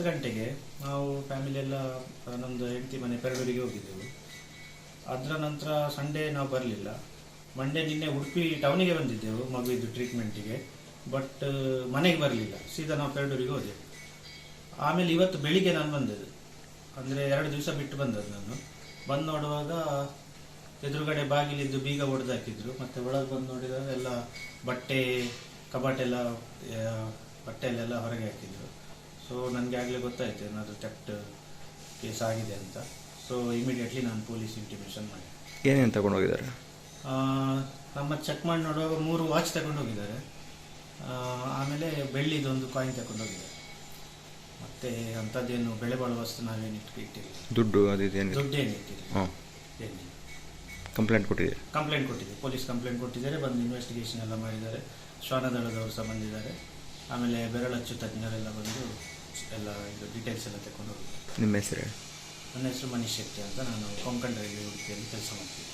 10 ಗಂಟೆಗೆ ನಾವು ಫ್ಯಾಮಿಲಿ ಎಲ್ಲ ನಮ್ಮದು ಹೆಂಡತಿ ಮನೆ ಪೆರಡೂರಿಗೆ ಹೋಗಿದ್ದೆವು. ಅದರ ನಂತರ ಸಂಡೇ ನಾವು ಬರಲಿಲ್ಲ. ಮಂಡೇ ನಿನ್ನೆ ಉಡುಪಿ ಟೌನಿಗೆ ಬಂದಿದ್ದೆವು ಮಗುವಿದ್ದು ಟ್ರೀಟ್ಮೆಂಟಿಗೆ. ಬಟ್ ಮನೆಗೆ ಬರಲಿಲ್ಲ, ಸೀದಾ ನಾವು ಪೆರಡೂರಿಗೆ ಹೋದೆವು. ಆಮೇಲೆ ಇವತ್ತು ಬೆಳಿಗ್ಗೆ ನಾನು ಬಂದದ್ದು, ಅಂದರೆ 2 ದಿವಸ ಬಿಟ್ಟು ಬಂದದ್ದು. ನಾನು ಬಂದು ನೋಡುವಾಗ ಎದುರುಗಡೆ ಬಾಗಿಲಿದ್ದು ಬೀಗ ಒಡೆದು ಹಾಕಿದ್ರು. ಮತ್ತು ಒಳಗೆ ಬಂದು ನೋಡಿದಾಗ ಎಲ್ಲ ಬಟ್ಟೆ ಕಬಾಟೆಲ್ಲ ಬಟ್ಟೆಯಲ್ಲೆಲ್ಲ ಹೊರಗೆ ಹಾಕಿದ್ರು. ಸೊ ನನಗೆ ಆಗಲೇ ಗೊತ್ತಾಯಿತು ಏನಾದರೂ ಥೆಫ್ಟ್ ಕೇಸ್ ಆಗಿದೆ ಅಂತ. ಸೊ ಇಮಿಡಿಯೇಟ್ಲಿ ನಾನು ಪೊಲೀಸ್ ಇಂಟಿಮೇಷನ್ ಮಾಡಿ. ಏನೇನು ತಗೊಂಡು ಹೋಗಿದ್ದಾರೆ? ನಮ್ಮ ಚೆಕ್ ಮಾಡಿ ನೋಡುವಾಗ 3 ವಾಚ್ ತಗೊಂಡು ಹೋಗಿದ್ದಾರೆ. ಆಮೇಲೆ ಬೆಳ್ಳಿದೊಂದು ಕಾಯಿನ್ ತಗೊಂಡು ಹೋಗಿದ್ದಾರೆ. ಮತ್ತು ಅಂಥದ್ದೇನು ಬೆಳೆ ಬಾಳುವ ವಸ್ತು ನಾವೇನು ಇಟ್ಟಿಲ್ಲ. ದುಡ್ಡು ಅದೇನು? ದುಡ್ಡೇನು ಇಟ್ಟಿಲ್ಲ. ಏನಿಲ್ಲ. ಕಂಪ್ಲೇಂಟ್ ಕೊಟ್ಟಿದೆ? ಕಂಪ್ಲೇಂಟ್ ಕೊಟ್ಟಿದೆ, ಪೊಲೀಸ್ ಕಂಪ್ಲೇಂಟ್ ಕೊಟ್ಟಿದ್ದಾರೆ. ಬಂದು ಇನ್ವೆಸ್ಟಿಗೇಷನ್ ಎಲ್ಲ ಮಾಡಿದ್ದಾರೆ. ಶ್ವಾನದಳದವರು ಸಹ ಬಂದಿದ್ದಾರೆ. ಆಮೇಲೆ ಬೆರಳಚ್ಚು ತಜ್ಞರೆಲ್ಲ ಬಂದು ಎಲ್ಲ ಇದು ಡೀಟೇಲ್ಸ್ ಎಲ್ಲ ತಗೊಂಡು ಹೋಗಿದ್ದಾರೆ. ನಿಮ್ಮ ಹೆಸರು? ನನ್ನ ಹೆಸರು ಮನೀಶ್ ಶೆಟ್ಟಿ ಅಂತ. ನಾನು ಕೊಂಕಣ ರೈಲ್ವೆ ಉಡುಪಿಯಲ್ಲಿ ಕೆಲಸ ಮಾಡ್ತೀನಿ.